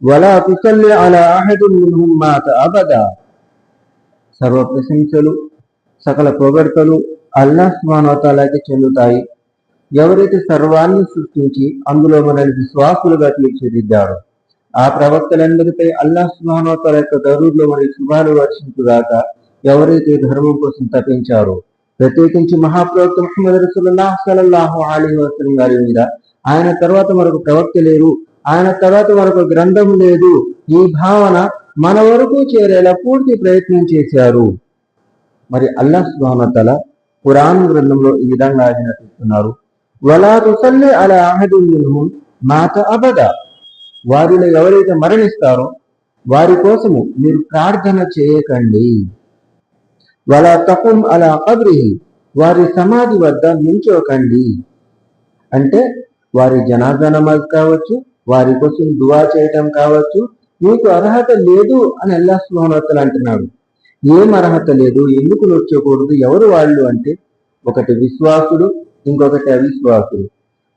వలా తుసల్లి అలా అహదున్ మిన్హుం మాత అబదా. సర్వ ప్రశంసలు, సకల పొగడ్తలు అల్లాహ్ సుబ్హానహు వ తఆలాకి చెందుతాయి. ఎవరైతే సర్వాన్ని సృష్టించి అందులో మనల్ని విశ్వాసులుగా తీర్చిదిద్దారో ఆ ప్రవక్తలందరిపై అల్లాహ్ సుబ్హానహు వ తఆలా యొక్క దరూద్లో మనకి శుభాలు వర్షించుగాక. ఎవరైతే ధర్మం కోసం తప్పించారో, ప్రత్యేకించి మహాప్రవక్త ముహమ్మద్ రసూలుల్లాహ్ సల్లల్లాహు అలైహి వసల్లం గారి మీద ఆయన తర్వాత మరొక ప్రవక్త లేరు, ఆయన తర్వాత మరొక గ్రంథం లేదు, ఈ భావన మన వరకు చేరేలా పూర్తి ప్రయత్నం చేశారు. మరి అల్లాహ్ సుబ్హానహు వ తఆలా ఖురాన్ గ్రంథంలో ఈ విధంగా ఆజ్ఞాపిస్తున్నారు, వలా తుసల్లి అలా అహదిన్ మిన్హుం మాత అబదా. వారిలో ఎవరైతే మరణిస్తారో వారి కోసము మీరు ప్రార్థన చేయకండి. వలా తకుం అలా కబ్రిహి, వారి సమాధి వద్ద నిల్చోకండి. అంటే వారి జనాజా నమాజ్ కావచ్చు, వారి కోసం దువా చేయటం కావచ్చు, మీకు అర్హత లేదు అని అల్లాహ్ సుబ్హానహు వ తఆలా అంటున్నాడు. ఏం అర్హత లేదు, ఎందుకు నొచ్చకూడదు, ఎవరు వాళ్ళు అంటే ఒకటి విశ్వాసుడు, ఇంకొకటి అవిశ్వాసుడు.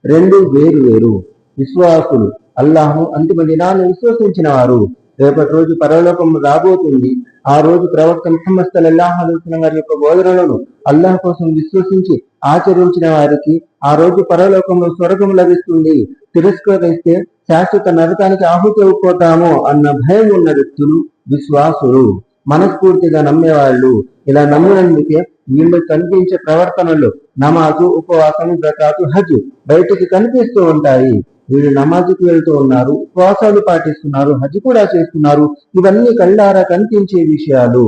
రెండు వేరు వేరు. విశ్వాసులు అల్లాహు అంతిమ దినాన్ని విశ్వసించిన వారు. రేపటి రోజు పరలోకం రాబోతుంది. ఆ రోజు ప్రవక్త ముహమ్మద్ సల్లల్లాహు అలైహి వసల్లం గారి యొక్క బోధనలను అల్లాహ్ కోసం విశ్వసించి ఆచరించిన వారికి ఆ రోజు పరలోకంలో స్వర్గం లభిస్తుంది. తిరస్కరిస్తే శాశ్వత నరకానికి ఆహుతి అయిపోతాము అన్న భయం ఉన్న వ్యక్తులు విశ్వాసులు, మనస్ఫూర్తిగా నమ్మేవాళ్ళు. ఇలా నమ్మినందుకే వీళ్ళు కనిపించే ప్రవర్తనలు నమాజు, ఉపవాసం, జకాతు, హజ్ బయటికి కనిపిస్తూ ఉంటాయి. వీళ్ళు నమాజుకు వెళ్తూ ఉన్నారు, ఉపవాసాలు పాటిస్తున్నారు, హజ్ కూడా చేస్తున్నారు. ఇవన్నీ కళ్ళారా కనిపించే విషయాలు.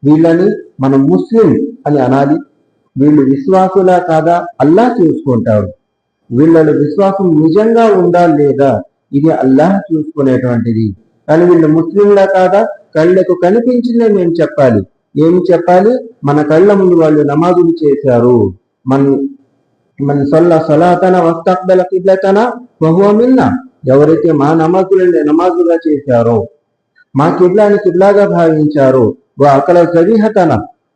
వీళ్ళని మనం ముస్లిం అని అనాలి. వీళ్ళు విశ్వాసులా కాదా అల్లాహ్ చూసుకుంటాడు. వీళ్ళలో విశ్వాసం నిజంగా ఉందా లేదా ఇది అల్లాహ్ చూసుకునేటువంటిది. కానీ వీళ్ళు ముస్లింలా కాదా కళ్ళకు కనిపించిందే మేము చెప్పాలి. ఏమి చెప్పాలి? మన కళ్ళ ముందు వాళ్ళు నమాజులు చేశారు. మన సలాతన వస్తక్బల కిబ్లతన వహువ మిన్నా. ఎవరైతే మా నమాజులని నమాజుగా చేశారో, మా కిబ్లాని కిబ్లాగా భావించారో, అకల జబీహతన,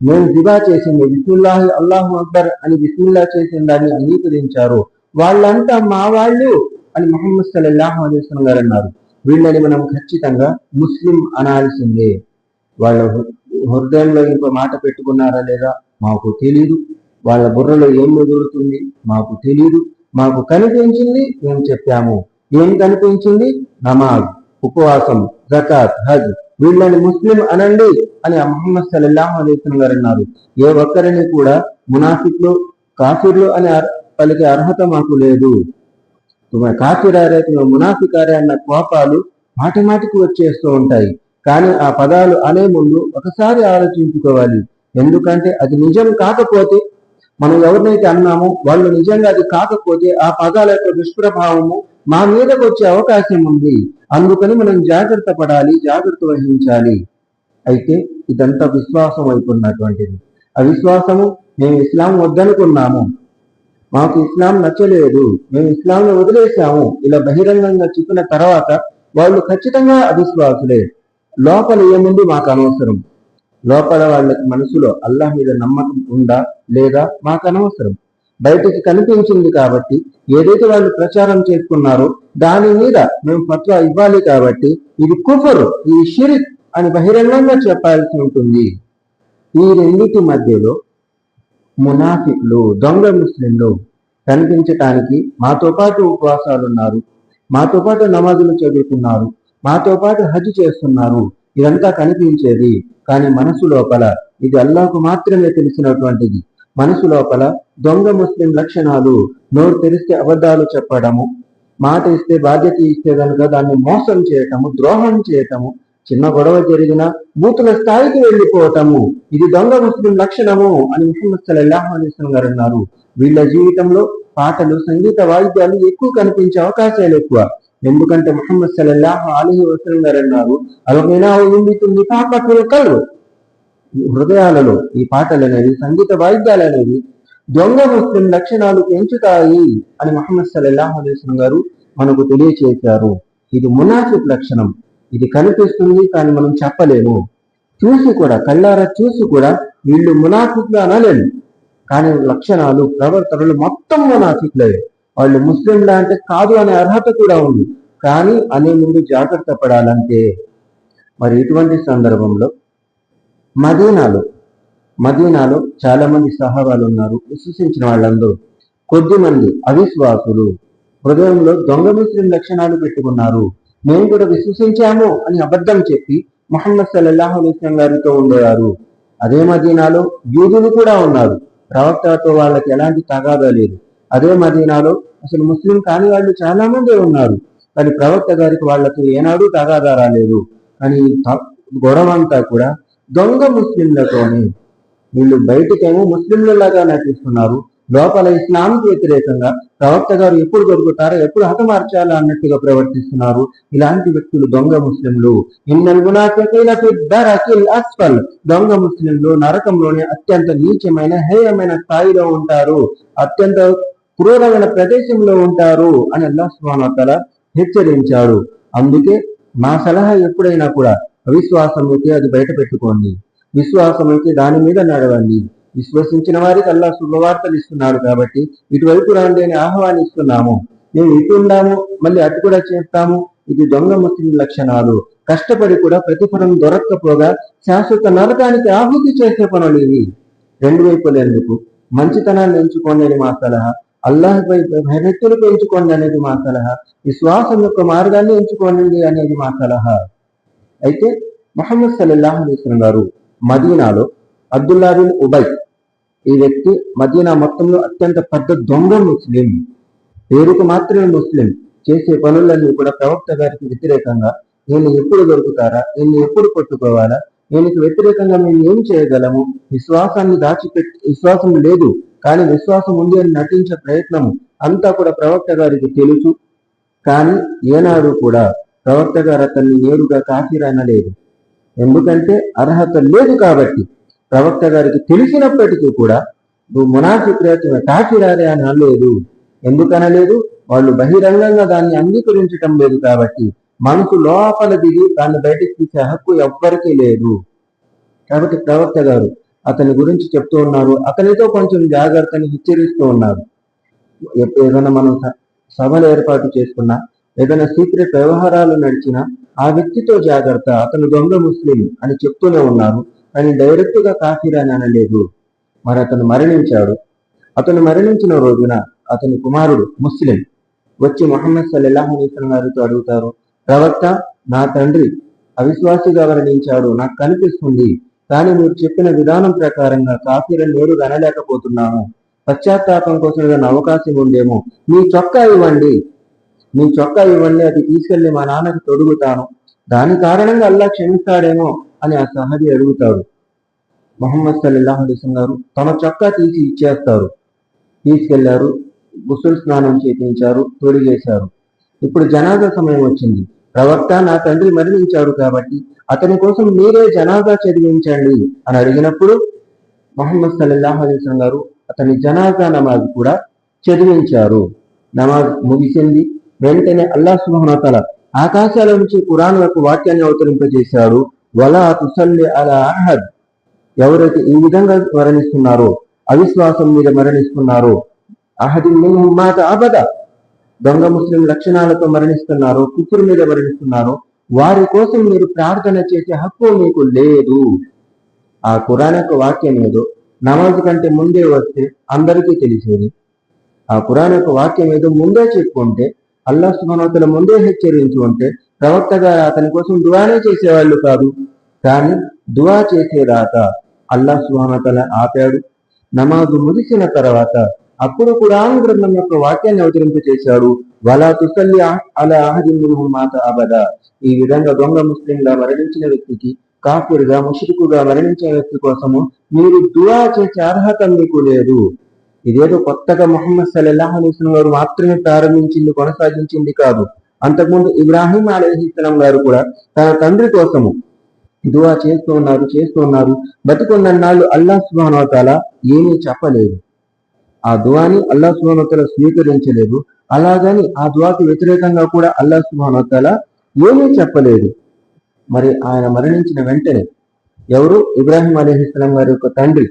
మేము జిబా చేసింది బిస్మిల్లాహి అల్లాహు అక్బర్ అని బిస్మిల్లా చేసిన దాన్ని అంగీకరించారు, వాళ్ళంతా మా వాళ్ళు అని ముహమ్మద్ సల్లల్లాహు అలైహి వసల్లం గారు అన్నారు. వీళ్ళని మనం ఖచ్చితంగా ముస్లిం అనాల్సిందే. వాళ్ళ హృదయంలో ఇంకో మాట పెట్టుకున్నారా లేదా మాకు తెలీదు. వాళ్ళ బుర్రలో ఏం మెదులుతుంది మాకు తెలీదు. మాకు కనిపించింది మేము చెప్పాము. ఏం కనిపించింది? నమాజ్, ఉపవాసం, జకాత్, హజ్. వీళ్ళని ముస్లిం అనండి అని ముహమ్మద్ సల్లల్లాహు అలైహి వసల్లం గారు అన్నారు. ఏ ఒక్కరిని కూడా మునాఫిక్లు, కాఫిర్లు అని పలికే అర్హత మాకు లేదు. కాఫిరారే, మునాఫికారే అన్న కోపాలు మాటి మాటికి వచ్చేస్తూ ఉంటాయి. కానీ ఆ పదాలు అనే ముందు ఒకసారి ఆలోచించుకోవాలి. ఎందుకంటే అది నిజం కాకపోతే, మనం ఎవరినైతే అన్నామో వాళ్ళు నిజంగా అది కాకపోతే ఆ పదాల యొక్క దుష్ప్రభావము మా మీదకి వచ్చే అవకాశం ఉంది. అందుకని మనం జాగ్రత్త పడాలి, జాగ్రత్త వహించాలి. అయితే ఇదంతా విశ్వాసం అయిపోయినటువంటిది. అవిశ్వాసము, మేము ఇస్లాం వద్దనుకున్నాము, మాకు ఇస్లాం నచ్చలేదు, మేము ఇస్లాంను వదిలేసాము, ఇలా బహిరంగంగా చెప్పిన తర్వాత వాళ్ళు ఖచ్చితంగా అవిశ్వాసులే. లోపల ఏముంది మాకు అనవసరం. లోపల వాళ్ళకి మనసులో అల్లాహ్ మీద నమ్మకం ఉందా లేదా మాకు అనవసరం. బయటికి కనిపించింది కాబట్టి, ఏదైతే వాళ్ళు ప్రచారం చేసుకున్నారో దాని మీద మేము ఫత్వా ఇవ్వాలి కాబట్టి ఇది కుఫర్, ఇది షిరిక్ అని బహిరంగంగా చెప్పాల్సి ఉంటుంది. ఈ రెండింటి మధ్యలో మునాఫిక్లు, దొంగ ముస్లింలు కనిపించటానికి మాతో పాటు ఉపవాసాలు ఉన్నారు, మాతో పాటు నమాజులు చదువుతున్నారు, మాతో పాటు హజ్ చేస్తున్నారు, ఇదంతా కనిపించేది. కానీ మనసు లోపల ఇది అల్లాహ్కు మాత్రమే తెలిసినటువంటిది. మనసు లోపల దొంగ ముస్లిం లక్షణాలు, నోరు తెరిస్తే అబద్ధాలు చెప్పడము, మాట ఇస్తే బాధ్యత ఇస్తే కనుక దాన్ని మోసం చేయటము, ద్రోహం చేయటము, చిన్న గొడవ జరిగిన బూతుల స్థాయికి వెళ్ళిపోవటము, ఇది దొంగ ముస్లిం లక్షణము అని ముహమ్మద్ సల్లల్లాహు అలైహి వసల్లం గారు అన్నారు. వీళ్ళ జీవితంలో పాటలు, సంగీత వాయిద్యాలు ఎక్కువ కనిపించే అవకాశాలు ఎక్కువ. ఎందుకంటే ముహమ్మద్ సల్లల్లాహు అలైహి వసల్లం గారు అన్నారు, హృదయాలలో ఈ పాటలు అనేవి, సంగీత వాయిద్యాలు అనేవి దొంగ ముస్లిం లక్షణాలు పెంచుతాయి అని ముహమ్మద్ సల్లల్లాహు అలైహి వసల్లం గారు మనకు తెలియచేశారు. ఇది మునాఫిక్ లక్షణం. ఇది కనిపిస్తుంది కానీ మనం చెప్పలేము. చూసి కూడా, కళ్ళారా చూసి కూడా వీళ్ళు మునాఫిక్లు అనలేము. కానీ లక్షణాలు, ప్రవర్తనలు మొత్తం మునాఫిక్లే. వాళ్ళు ముస్లింలా అంటే కాదు అనే అర్హత కూడా ఉంది. కానీ అనే ముందు జాగ్రత్త పడాలంటే. మరి ఇటువంటి సందర్భంలో మదీనాలో చాలా మంది సహాబాలు ఉన్నారు, విశ్వసించిన వాళ్ళందరూ. కొద్దిమంది అవిశ్వాసులు హృదయంలో దొంగ ముస్లిం లక్షణాలు పెట్టుకున్నారు. మేము కూడా విశ్వసించాము అని అబద్ధం చెప్పి ముహమ్మద్ సల్లల్లాహు అలైహి వసల్లం గారితో ఉండేవారు. అదే మదీనాలో యూదులు కూడా ఉన్నారు, ప్రవక్తతో వాళ్ళకి ఎలాంటి తగాదా లేదు. అదే మదీనాలో అసలు ముస్లిం కాని వాళ్ళు చాలా మంది ఉన్నారు, కానీ ప్రవక్త గారికి వాళ్ళకి ఏనాడు తగాదా రాలేదు. కానీ గొడవ అంతా కూడా దొంగ ముస్లింలతోనే. వీళ్ళు బయటకేమో ముస్లింలలాగా నటిస్తున్నారు, లోపల ఇస్లాంకి వ్యతిరేకంగా ప్రవక్త గారు ఎప్పుడు దొరుకుతారో ఎప్పుడు హతమార్చాలా అన్నట్టుగా ప్రవర్తిస్తున్నారు. ఇలాంటి వ్యక్తులు దొంగ ముస్లింలు. ఇన్నల్ మునాఫికీన ఫి దరకిల్ అస్ఫల్, దొంగ ముస్లింలు నరకంలోనే అత్యంత నీచమైన హేయమైన స్థాయిలో ఉంటారు, అత్యంత క్రూరమైన ప్రదేశంలో ఉంటారు అని అల్లాహ్ సుబ్హానహు వ తఆలా హెచ్చరించాడు. అందుకే మా సలహా ఎప్పుడైనా కూడా అవిశ్వాసం అయితే అది బయట పెట్టుకోండి, విశ్వాసం అయితే దాని మీద నడవండి. విశ్వసించిన వారికి అల్లాహ్ శుభవార్తలు ఇస్తున్నాడు కాబట్టి ఇటువైపు రండి అని ఆహ్వానిస్తున్నాము. మేము ఇటు ఉండాము మళ్ళీ అటు కూడా చేస్తాము. ఇది దొంగ ముస్లిం లక్షణాలు. కష్టపడి కూడా ప్రతిఫలం దొరక్కపోగా శాశ్వత నరకానికి ఆహుతి చేసే పనులు ఇవి. రెండు వైపులు ఎందుకు? మంచితనాన్ని ఎంచుకోండి అని మా సలహా, అల్లాహ్పై భయభక్తులు పెంచుకోండి అనేది మా సలహా, విశ్వాసం యొక్క మార్గాన్ని ఎంచుకోండి అనేది మా సలహా. అయితే ముహమ్మద్ సల్లల్లాహు అలైహి వసల్లం గారు మదీనాలో అబ్దుల్లా బిన్ ఉబై, ఈ వ్యక్తి మదీనా మొత్తంలో అత్యంత పెద్ద దొంగ ముస్లిం. పేరుకు మాత్రమే ముస్లిం, చేసే పనులన్నీ కూడా ప్రవక్త గారికి వ్యతిరేకంగా. నేను ఎప్పుడు దొరుకుతారా, నేను ఎప్పుడు పట్టుకోవాలా, దీనికి వ్యతిరేకంగా మేము ఏం చేయగలము, విశ్వాసాన్ని దాచిపెట్టి విశ్వాసం లేదు కానీ విశ్వాసం ఉంది అని నటించే ప్రయత్నము అంతా కూడా ప్రవక్త గారికి తెలుసు. కానీ ఏనాడు కూడా ప్రవక్త గారు అతన్ని నేరుగా కాఫీర్ అనలేదు, ఎందుకంటే అర్హత లేదు కాబట్టి. ప్రవక్త గారికి తెలిసినప్పటికీ కూడా నువ్వు మునాఫికులు కాఫీరారే అని అనలేదు. ఎందుకనలేదు? వాళ్ళు బహిరంగంగా దాన్ని అంగీకరించటం లేదు కాబట్టి. మనసు లోపల దిగి దాన్ని బయటకు తీసే హక్కు ఎవ్వరికీ లేదు. కాబట్టి ప్రవక్త గారు అతని గురించి చెప్తూ ఉన్నారు, అతనితో కొంచెం జాగ్రత్తని హెచ్చరిస్తూ ఉన్నారు. ఏదైనా మనం సభలు ఏర్పాటు చేసుకున్నా, ఏదైనా సీక్రెట్ వ్యవహారాలు నడిచినా ఆ వ్యక్తితో జాగ్రత్త, అతను దొంగ ముస్లిం అని చెప్తూనే ఉన్నారు, కానీ డైరెక్ట్ గా కాఫీర్ అని అనలేదు. మరి అతను మరణించాడు. అతను మరణించిన రోజున అతని కుమారుడు ముస్లిం వచ్చి ముహమ్మద్ సల్లల్లాహు అలైహి వసల్లం గారితో అడుగుతారు, ప్రవక్త, నా తండ్రి అవిశ్వాసిగా మరణించాడు, నాకు కనిపిస్తుంది, కానీ మీరు చెప్పిన విధానం ప్రకారంగా కాఫీరని నేరుగా అనలేకపోతున్నాము. పశ్చాత్తాపం కోసం ఏదైనా అవకాశం ఉందేమో, మీ చొక్కా ఇవ్వండి, అది తీసుకెళ్లి మా నాన్నకి తొడుగుతాను, దాని కారణంగా అల్లా క్షమిస్తాడేమో అని ఆ సహాబీ అడుగుతాడు. ముహమ్మద్ సల్లల్లాహు అలైహి వసల్లం గారు తమ చొక్కా తీసి ఇచ్చేస్తారు. తీసుకెళ్లారు, గుసుల్ స్నానం చేయించారు, తొడిగేశారు. ఇప్పుడు జనాజా సమయం వచ్చింది. ప్రవక్త, నా తండ్రి మరణించాడు కాబట్టి అతని కోసం మీరే జనాజా చదివించండి అని అడిగినప్పుడు ముహమ్మద్ సల్లల్లాహు అలైహి వసల్లం గారు అతని జనాజా నమాజ్ కూడా చదివించారు. నమాజ్ ముగిసింది. వెంటనే అల్లాహ్ సుబ్హానహు వ తఆలా ఆకాశాల నుంచి ఖురాన్ యొక్క వాక్యాన్ని అవతరింపజేశాడు. వలా తుసల్లి అలా అహద్, ఎవరైతే ఈ విధంగా మరణిస్తున్నారో, అవిశ్వాసం మీద మరణిస్తున్నారో, అహదిన్ మిన్హుం మాత అబద, దొంగ ముస్లిం లక్షణాలతో మరణిస్తున్నారో, కుఫర్ మీద మరణిస్తున్నారో, వారి కోసం మీరు ప్రార్థన చేసే హక్కు మీకు లేదు. ఆ ఖురాన్ యొక్క వాక్యం ఏదో నమాజ్ కంటే ముందే వస్తే అందరికీ తెలిసేది. ఆ ఖురాన్ యొక్క వాక్యం ఏదో ముందే చెప్పుకుంటే, అల్లాహ్ సుబ్హానహు వ తఆలా ముందే హెచ్చరించి ఉంటే ప్రవక్త గారు అతని కోసం దుఆనే చేసేవాళ్ళు కాదు. కానీ దుఆ చేసేదాకా అల్లాహ్ సుబ్హానహు వ తఆలా ఆపాడు. నమాజు ముగిసిన తర్వాత అప్పుడు ఖురాన్ గ్రంథం యొక్క వాక్యాన్ని అవతరింపజేశాడు. వలా తుసల్లి అలా అహదిన్ మిన్హుం మాత అబదా, ఈ విధంగా దొంగ ముస్లింగా మరణించిన వ్యక్తికి, కాఫిర్గా ముష్రికుగా మరణించిన వ్యక్తి కోసము మీరు దుఆ చేసే అర్హత మీకు లేదు. ఇదేదో కొత్తగా ముహమ్మద్ సల్లల్లాహు అలైహి వసల్లం గారు మాత్రమే ప్రారంభించింది, కొనసాగించింది కాదు. అంతకుముందు ఇబ్రాహీం అలైహిస్సలాం గారు కూడా తన తండ్రి కోసము దుఆ చేస్తూ ఉన్నారు. బతికున్నన్నాళ్ళు అల్లాహ్ సుబ్హానహు వ తఆలా ఏమీ చెప్పలేదు. ఆ దుఆని అల్లాహ్ సుబ్హానహు వ తఆలా స్వీకరించలేదు. అలాగని ఆ దుఆకి వ్యతిరేకంగా కూడా అల్లాహ్ సుబ్హానహు వ తఆలా ఏమీ చెప్పలేదు. మరి ఆయన మరణించిన వెంటనే, ఎవరు? ఇబ్రాహీం అలైహిస్సలాం గారి యొక్క తండ్రి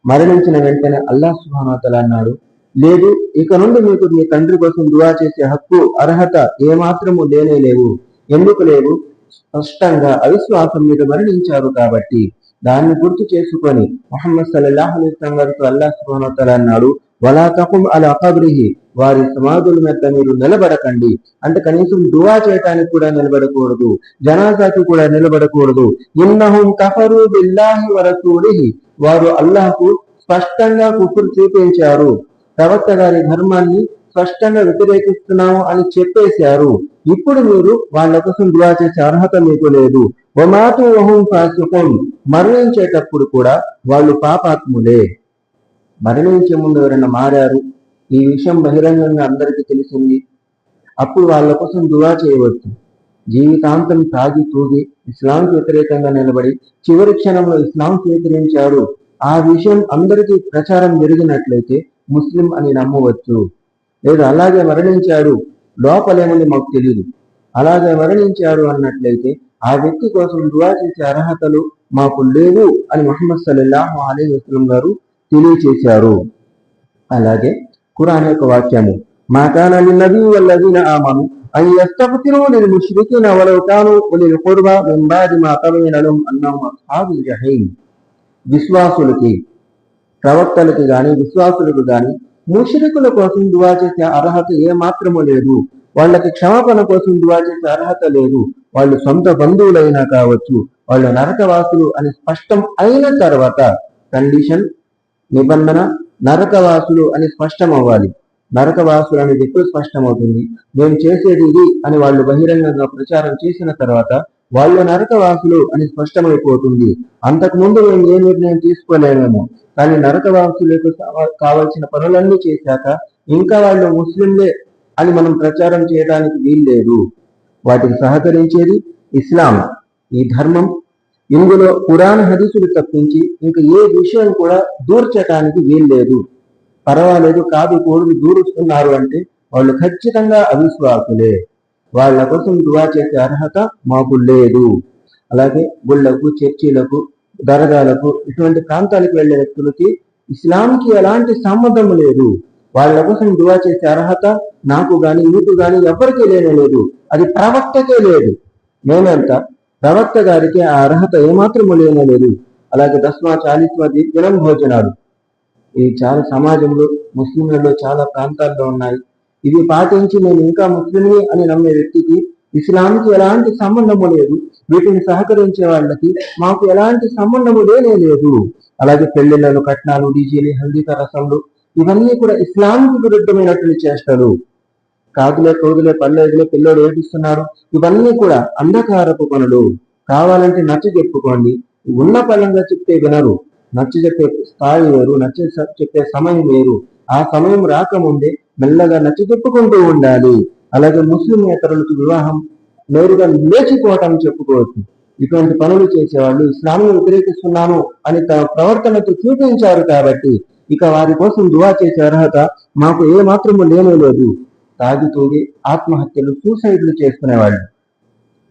మరణించిన వెంటనే అల్లాహ్ సుబ్హానహు వ తఆలా అన్నాడు, లేదు, ఇక నుండి మీకు మీ తండ్రి కోసం దువా చేసే హక్కు, అర్హత ఏమాత్రము లేవు. ఎందుకు లేవు? స్పష్టంగా అవిశ్వాసం మీద మరణించారు కాబట్టి. దాన్ని గుర్తు చేసుకొని ముహమ్మద్ సల్లల్లాహు అలైహి వసల్లం గారితో అల్లాహ్ సుబ్హానహు వ తఆలా అన్నాడు, వలా తఖుమ్ అలా ఖబ్రిహి, వారి సమాధుల మీద మీరు నిలబడకండి. అంటే కనీసం దువా చేయటానికి కూడా నిలబడకూడదు, జనాజాకి కూడా నిలబడకూడదు. ఇన్నహుం కఫరు బిల్లాహి వ రసూలిహి, వారు అల్లాహ్కు స్పష్టంగా కుఫ్ర్ చూపించారు, ప్రవక్త గారి ధర్మాన్ని స్పష్టంగా వ్యతిరేకిస్తున్నాము అని చెప్పేశారు. ఇప్పుడు మీరు వాళ్ళ కోసం దువా చేసే అర్హత మీకు లేదు. వమాతు వహుం ఫాసిఖూన్, మరణించేటప్పుడు కూడా వాళ్ళు పాపాత్ములే. మరణించే ముందు ఎవరైనా మారారు, ఈ విషయం బహిరంగంగా అందరికీ తెలిసింది, అప్పుడు వాళ్ళ కోసం దువా చేయవచ్చు. జీవితాంతం తాగి తూగి ఇస్లాంకి వ్యతిరేకంగా నిలబడి చివరి క్షణంలో ఇస్లాం స్వీకరించారు, ఆ విషయం అందరికీ ప్రచారం జరిగినట్లయితే ముస్లిం అని నమ్మవచ్చు. లేదు అలాగే మరణించాడు, లోపలేముంది మాకు తెలియదు, అలాగే మరణించాడు అన్నట్లయితే ఆ వ్యక్తి కోసం దువా చేసే అర్హతలు మాకు లేవు అని ముహమ్మద్ సల్లల్లాహు అలైహి వసల్లం గారు తెలియచేశారు. అలాగే ఖురాన్ యొక్క వాక్యము, మా కాన లిన్నబీ వల్లదీన ఆమను అన్ యస్తగ్ఫిరు లిల్ ముష్రికీన వలౌ కాను ఉలిల్ ఖుర్బా మిన్ బాది మా తబయ్యన లహుం అన్నహుమ్ అస్హాబుల్ జహీమ్. విశ్వాసులకి, ప్రవక్తలకి గాని విశ్వాసులకు గాని ముష్రికుల కోసం దువా చేసే అర్హత ఏ మాత్రము లేదు. వాళ్ళకి క్షమాపణ కోసం దువా చేసే అర్హత లేదు. వాళ్ళు సొంత బంధువులైనా కావచ్చు, వాళ్ళు నరకవాసులు అని స్పష్టం అయిన తర్వాత, కండిషన్, నిబంధన, నరకవాసులు అని స్పష్టం అవ్వాలి. నరకవాసులు అనేది ఎప్పుడు స్పష్టమవుతుంది? మేము చేసేది ఇది అని వాళ్ళు బహిరంగంగా ప్రచారం చేసిన తర్వాత వాళ్ళు నరకవాసులు అని స్పష్టమైపోతుంది. అంతకుముందు మేము ఏ నిర్ణయం తీసుకోలేమేమో, కానీ నరకవాసులకు కావాల్సిన పనులన్నీ చేశాక ఇంకా వాళ్ళు ముస్లింలే అని మనం ప్రచారం చేయడానికి వీల్లేదు. వాటికి సహకరించేది ఇస్లాం, ఈ ధర్మం. ఇందులో ఖురాన్ హదీసులు తప్పించి ఇంకా ఏ విషయం కూడా దూర్చటానికి వీల్లేదు. పర్వాలేదు, కాదు కోడులు దూరుస్తున్నారు అంటే వాళ్ళు ఖచ్చితంగా అవిశ్వాసులే. వాళ్ళ కోసం దువా చేసే అర్హత మాకు లేదు. అలాగే గుళ్ళకు, చర్చిలకు, దర్గాలకు, ఇటువంటి ప్రాంతాలకు వెళ్లే వ్యక్తులకి ఇస్లాంకి ఎలాంటి సంబంధం లేదు. వాళ్ళ కోసం దువా చేసే అర్హత నాకు గాని మీకు గాని ఎవరికీ లేదు. అది ప్రవక్తకే లేదు. మేమెంత, ప్రవక్త గారికి ఆ అర్హత ఏమాత్రము లేదు. అలాగే దస్మా చాలీస్వా దినం భోజనాలు, ఇవి చాలా సమాజంలో ముస్లింలలో చాలా ప్రాంతాల్లో ఉన్నాయి. ఇవి పాటించి నేను ఇంకా ముస్లింని అని నమ్మే వ్యక్తికి ఇస్లాంకి ఎలాంటి సంబంధము లేదు. వీటిని సహకరించే వాళ్ళకి మాకు ఎలాంటి సంబంధము లేదు. అలాగే పెళ్లిళ్లలో కట్నాలు, డీజేలు, హల్దీక రసంలు, ఇవన్నీ కూడా ఇస్లాంకి విరుద్ధమైనటువంటి చేష్టలు. కాదులే కోదులే పల్లెదులే పిల్లోడు ఏడిస్తున్నాడు, ఇవన్నీ కూడా అంధకారపు పనులు. కావాలంటే నచ్చ చెప్పుకోండి, ఉన్న పలంగా చెప్తే వినరు. నచ్చ చెప్పే స్థాయి వేరు, నచ్చ చెప్పే సమయం వేరు. ఆ సమయం రాకముందే మెల్లగా నచ్చ చెప్పుకుంటూ ఉండాలి. అలాగే ముస్లిమేతరులకు వివాహం నేరుగా లేచిపోవటం చెప్పుకోవచ్చు. ఇటువంటి పనులు చేసేవాళ్ళు ఇస్లాంను వ్యతిరేకిస్తున్నాను అని తమ ప్రవర్తనతో చూపించారు కాబట్టి ఇక వారి కోసం దువా చేసే అర్హత మాకు ఏ మాత్రము లేదు. తాగితూగి ఆత్మహత్యలు, సూసైడ్లు చేసుకునేవాళ్ళు,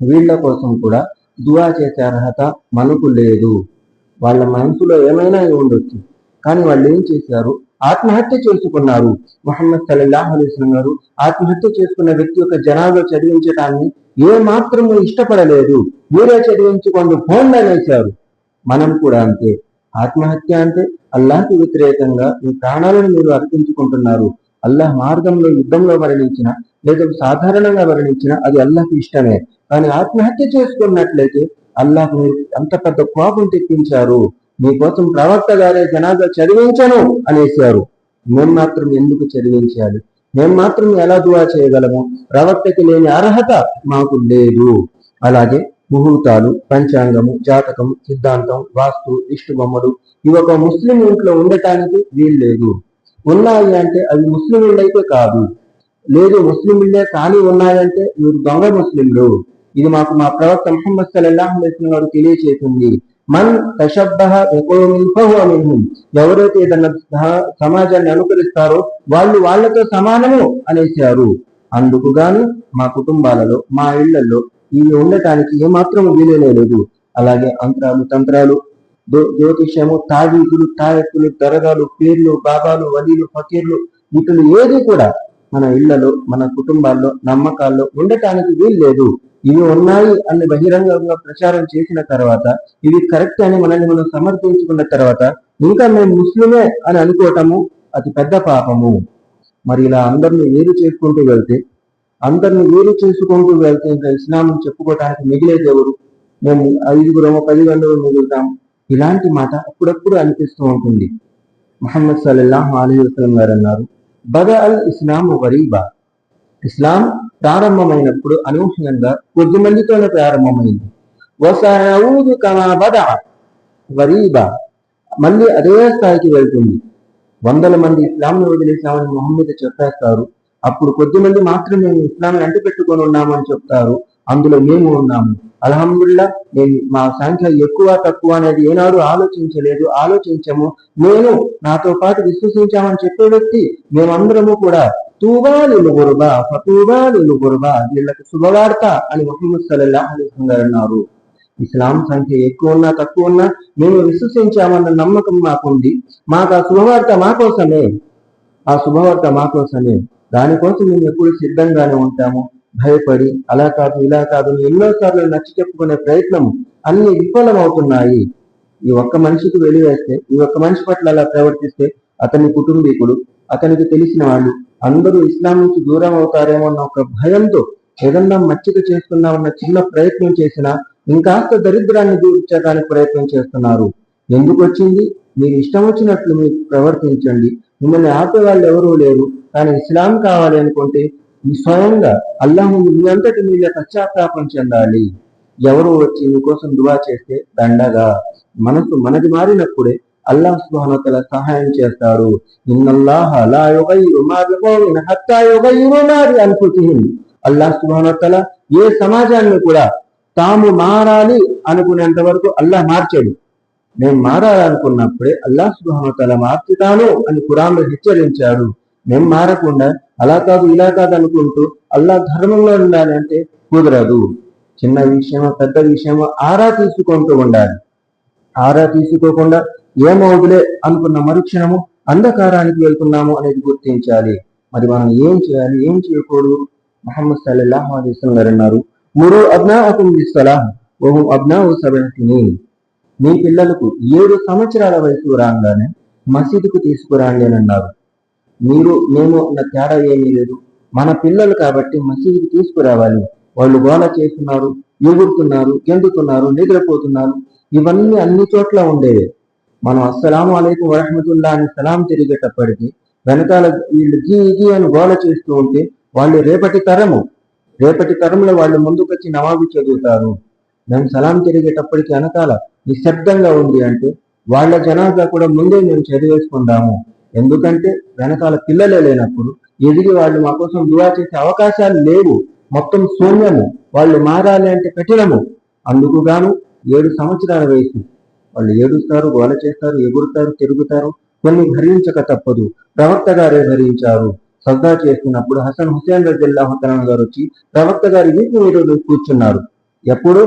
వీళ్ళ కోసం కూడా దువా చేసే అర్హత మనకు లేదు. వాళ్ళ మనసులో ఏమైనా ఉండొచ్చు, కానీ వాళ్ళు ఏం చేశారు? ఆత్మహత్య చేసుకున్నారు. ముహమ్మద్ సల్లల్లాహు అలైహి వసల్లం గారు ఆత్మహత్య చేసుకున్న వ్యక్తి యొక్క జనాజా చదివించడాన్ని ఏ మాత్రము ఇష్టపడలేదు. మీరే చదివించుకోండి ఫోన్ అనేశారు. మనం కూడా అంతే. ఆత్మహత్య అంటే అల్లాహ్కి వ్యతిరేకంగా మీ ప్రాణాలను మీరు అర్పించుకుంటున్నారు. అల్లాహ్ మార్గంలో యుద్ధంలో మరణించిన, లేదా సాధారణంగా మరణించిన అది అల్లాహ్కి ఇష్టమే. కానీ ఆత్మహత్య చేసుకున్నట్లయితే అల్లాహ్ మీరు అంత పెద్ద కోపం తెప్పించారు. మీకోసం ప్రవక్త గారే జనాజా చదివించను అనేశారు. మేము మాత్రం ఎందుకు చదివించాలి? మేము మాత్రం ఎలా దువా చేయగలము? ప్రవక్తకి లేని అర్హత మాకు లేదు. అలాగే ముహూర్తాలు, పంచాంగము, జాతకం, సిద్ధాంతం, వాస్తు, దిష్టి బొమ్మలు ఇవి ఒక ముస్లిం ఇంట్లో ఉండటానికి వీల్లేదు. ఉన్నాయి అంటే అవి ముస్లిం ఇళ్ళైతే కాదు. లేదు ముస్లిం ఇళ్ళే కానీ ఉన్నాయంటే మీరు దొంగ ముస్లింలు. ఇది మాకు మా ప్రవక్త ముహమ్మద్ సల్లల్లాహు అలైహి వసల్లం గారు తెలియచేసింది. మన్ తషబ్బహ బికౌమిన్ ఫహువ మిన్హుం, ఎవరైతే ఏదన్నా సమాజాన్ని అనుకరిస్తారో వాళ్ళు వాళ్ళతో సమానము అనేశారు. అందుకు గాను మా కుటుంబాలలో, మా ఇళ్లలో ఇవి ఉండటానికి ఏమాత్రం వీలే లేదు. అలాగే అంతరాలు, తంత్రాలు, జ్యోతిష్యము, తావీదులు, తాయెత్తులు, దరగాలు, పేర్లు, బాబాలు, వలీలు, ఫకీర్లు వీటిలో ఏది కూడా మన ఇళ్లలో, మన కుటుంబాల్లో, నమ్మకాల్లో ఉండటానికి వీలు లేదు. ఇవి ఉన్నాయి అని బహిరంగంగా ప్రచారం చేసిన తర్వాత, ఇవి కరెక్ట్ అని మనల్ని మనం సమర్థించుకున్న తర్వాత ఇంకా మేము ముస్లిమే అని అనుకోవటము అతి పెద్ద పాపము. మరి ఇలా అందరినీ వేరు చేసుకుంటూ వెళ్తే ఇంకా ఇస్లాం చెప్పుకోవటానికి మిగిలేది ఎవరు? మేము 5 10 గంటలు మిగులుతాం. ఇలాంటి మాట అప్పుడప్పుడు అనిపిస్తూ ఉంటుంది. ముహమ్మద్ సల్లల్లాహు అలైహి వసల్లం గారు అన్నారు, బద అల్ ఇస్లాము గరీబా. ఇస్లాం ప్రారంభమైనప్పుడు అనూహ్యంగా కొద్ది మందితోనే ప్రారంభమైంది. వసయఊదు కమా బదా గరీబా, మళ్ళీ అదే స్థాయికి వెళ్తుంది. 100 మంది ఇస్లాంను వదిలేసామని ముహమ్మద్ చెప్పేస్తారు. అప్పుడు కొద్ది మంది మాత్రమే ఇస్లాంని అంటిపెట్టుకొని ఉన్నామని చెప్తారు. అందులో మేము ఉన్నాము. అల్హమ్దుల్లా, మేము మా సంఖ్య ఎక్కువ తక్కువ అనేది ఏనాడు ఆలోచించము. నేను నాతో పాటు విశ్వసించామని చెప్పే వ్యక్తి మేమందరము కూడా తూబాలిలు గురుబా ఫతూబాలిలు గురుబా, వీళ్ళకి శుభవార్త అని ముహమ్మద్ సల్లల్లాహు అలైహి వసల్లం గారు అన్నారు. ఇస్లాం సంఖ్య ఎక్కువ ఉన్నా తక్కువ ఉన్నా మేము విశ్వసించామన్న నమ్మకం మాకుంది. మాకు ఆ శుభవార్త మాకోసమే. దానికోసం మేము ఎప్పుడు సిద్ధంగానే ఉంటాము. భయపడి అలా కాదు ఇలా కాదు ఎన్నోసార్లు నచ్చి చెప్పుకునే ప్రయత్నం అన్ని విఫలమవుతున్నాయి. ఈ ఒక్క మనిషికి వెలివేస్తే, ఈ ఒక్క మనిషి పట్ల అలా ప్రవర్తిస్తే అతని కుటుంబీకులు, అతనికి తెలిసిన వాళ్ళు అందరూ ఇస్లాం నుంచి దూరం అవుతారేమో అన్న ఒక భయంతో ఏదన్నా మచ్చిక చేస్తున్నామన్న చిన్న ప్రయత్నం చేసినా ఇంకాస్త దరిద్రాన్ని దూర్చడానికి ప్రయత్నం చేస్తున్నారు. ఎందుకు వచ్చింది? మీరు ఇష్టం వచ్చినట్లు మీరు ప్రవర్తించండి, మిమ్మల్ని ఆపే వాళ్ళు ఎవరూ లేరు. కానీ ఇస్లాం కావాలి అనుకుంటే స్వయంగా అల్లాహ్ ముందు మీ అంతటి మీద పశ్చాత్తాపం చెందాలి. ఎవరు వచ్చి మీకోసం దువా చేస్తే దండగా మనది మారినప్పుడే అల్లాహ్ సుబ్హానహు వ తఆలా సహాయం చేస్తాడు. ఇన్నల్లాహ లా యుగయ్యిరు మా బికౌమిన్ హత్తా యుగయ్యిరు మా బిఅన్ఫుసిహిం. అల్లాహ్ సుబ్హానహు వ తఆలా ఏ సమాజాన్ని కూడా తాము మారాలి అనుకునేంత వరకు అల్లాహ్ మార్చాడు. మేము మారాలనుకున్నప్పుడే అల్లాహ్ సుబ్హానహు వ తఆలా మార్చుతాను అని ఖురాన్లో హెచ్చరించాడు. మేము మారకుండా అలా కాదు ఇలా కాదు అనుకుంటూ అల్లాహ్ ధర్మంలో ఉండాలి అంటే కుదరదు. చిన్న విషయమో పెద్ద విషయమో ఆరా తీసుకుంటూ ఉండాలి. ఆరా తీసుకోకుండా ఏమవుదులే అనుకున్న మరుక్షణము అంధకారానికి వెళ్తున్నాము అనేది గుర్తించాలి. మరి మనం ఏం చేయాలి, ఏం చేయకూడదు? ముహమ్మద్ సల్లల్లాహు అలైహి వసల్లం గారు అన్నారు, మురు అబ్నాఅకుం బిస్సలాహ్ వహుం అబ్నాఉ 7 సినీన్. మీ పిల్లలకు 7 సంవత్సరాల వయసు రాగానే మసీదుకు తీసుకురాండి అని అన్నారు. మేము అన్న తేడా ఏమీ లేదు. మన పిల్లలు కాబట్టి మసీదుకి తీసుకురావాలి. వాళ్ళు గోల చేస్తున్నారు, ఎగురుతున్నారు, గెంతుతున్నారు, నిద్రపోతున్నారు, ఇవన్నీ అన్ని చోట్ల ఉండేవి. మనం అస్సలాము అలైకుం వరహ్మతుల్లాహ్ అని సలాం తిరిగేటప్పటికి వెనకాల వీళ్ళు గీ అని గోల చేస్తూ ఉంటే వాళ్ళు రేపటి తరంలో వాళ్ళు ముందుకొచ్చి నమాజు చదువుతారు. మేము సలాం తిరిగేటప్పటికి వెనకాల నిశ్శబ్దంగా ఉంది అంటే వాళ్ళ జనాజా కూడా ముందే మేము చదివేసుకుందాము. ఎందుకంటే వెనకాల పిల్లలే లేనప్పుడు ఎదిగి వాళ్ళు మా కోసం దువా చేసే అవకాశాలు లేవు. మొత్తం శూన్యము. వాళ్ళు మారాలి అంటే కఠినము. అందుకు గాను 7 సంవత్సరాల వయసు వాళ్ళు ఏడుస్తారు, గోల చేస్తారు, ఎగురుతారు, తిరుగుతారు. కొన్ని భరించక తప్పదు. ప్రవక్త గారే భరించారు. సజ్దా చేస్తున్నప్పుడు హసన్ హుసేన్ రజియల్లాహు తఆలా గారు వచ్చి ప్రవక్త గారి వీపు మీద కూర్చున్నారు. ఎప్పుడు?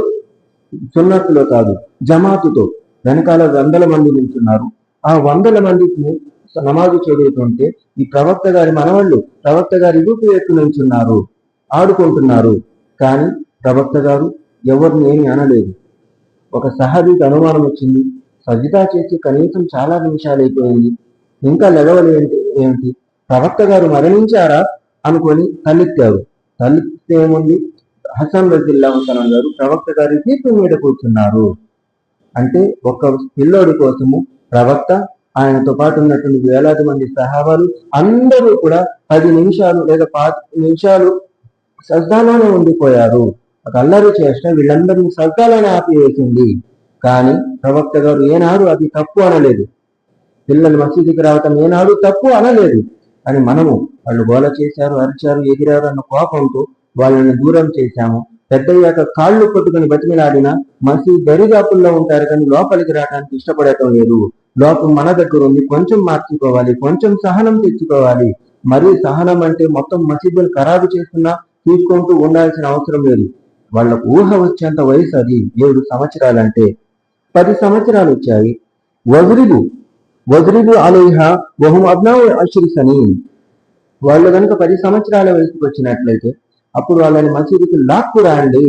సున్నత్తులో కాదు, జమాతుతో. వెనకాల 100 మంది నిల్చున్నారు. ఆ 100 మందికి నమాజు చదువుతుంటే ఈ ప్రవక్త గారి మనవాళ్ళు ప్రవక్త గారి వీపు ఎత్తు నిల్చున్నారు, ఆడుకుంటున్నారు. కానీ ప్రవక్త గారు ఎవరిని ఏమి అనలేదు. ఒక సహాబీకి అనుమానం వచ్చింది. సజ్దా చేసి కనీసం చాలా నిమిషాలు అయిపోయింది, ఇంకా ఏమిటి? ప్రవక్త గారు మరణించారా అనుకొని తలెత్తారు. తలెత్తే ఏముంది? హసన్ రజియల్లాహు తఆలా గారు ప్రవక్త గారి వీపు మీద కూర్చున్నారు. అంటే ఒక పిల్లోడి కోసము ప్రవక్త, ఆయనతో పాటు ఉన్నటువంటి వేలాది మంది సహాబాలు అందరూ కూడా 10 నిమిషాలు లేదా 15 నిమిషాలు సజ్దాలోనే ఉండిపోయారు. ఒక అల్లరి చేష్ట వీళ్ళందరినీ సజ్దాలోనే ఆపివేసింది. కానీ ప్రవక్త గారు ఏనాడు అది తప్పు అనలేదు. పిల్లలు మసీదుకి రావటం ఏనాడు తప్పు అనలేదు. కానీ మనము వాళ్ళు గోల చేశారు, అరిచారు, ఎగిరారు అన్న కోపంతో వాళ్ళని దూరం చేశాము. పెద్దయ్యాక కాళ్ళు పట్టుకుని బతిమిలాడినా మసీదు దరిదాపుల్లో ఉంటారు కానీ లోపలికి రావడానికి ఇష్టపడటం లేదు. లోపం మన దగ్గర ఉంది, కొంచెం మార్చుకోవాలి, కొంచెం సహనం తెచ్చుకోవాలి. మరీ సహనం అంటే మొత్తం మసీదులు ఖరాబు చేస్తున్నా చూసుకుంటూ ఉండాల్సిన అవసరం లేదు. వాళ్ళకు ఊహ వచ్చేంత వయసు అది 7 సంవత్సరాలంటే. 10 సంవత్సరాలు వచ్చాయి. వజ్రిబు అలైహా వహుం అబ్నాఉ 10 సినీన్. వాళ్ళు కనుక 10 సంవత్సరాల వయసుకు వచ్చినట్లయితే అప్పుడు వాళ్ళని మసీదుకి లాక్కు రాండి,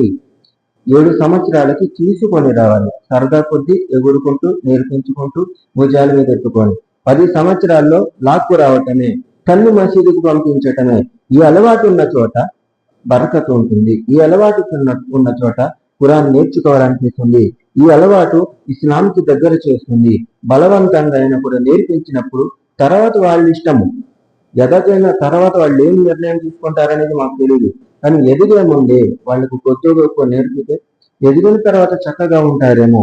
7 సంవత్సరాలకి తీసుకొని రావాలి. సరదా కొద్దీ ఎగురుకుంటూ నేర్పించుకుంటూ భుజాల మీద ఎత్తుకొని 10 సంవత్సరాల్లో లాక్కు రావటమే, తల్లి మసీదుకు పంపించటమే. ఈ అలవాటు ఉన్న చోట బరకత్ ఉంటుంది. ఈ అలవాటు ఉన్న చోట ఖురాన్ నేర్చుకోవాలనిపిస్తుంది. ఈ అలవాటు ఇస్లాంకి దగ్గర చేస్తుంది. బలవంతంగా అయినా కూడా నేర్పించినప్పుడు తర్వాత వాళ్ళ ఇష్టము, ఎదగైన తర్వాత వాళ్ళు ఏం నిర్ణయం తీసుకుంటారనేది మాకు తెలియదు. కానీ ఎదిగే ముందే వాళ్ళకు కొద్ది గొప్ప నేర్పితే ఎదిగిన తర్వాత చక్కగా ఉంటారేమో.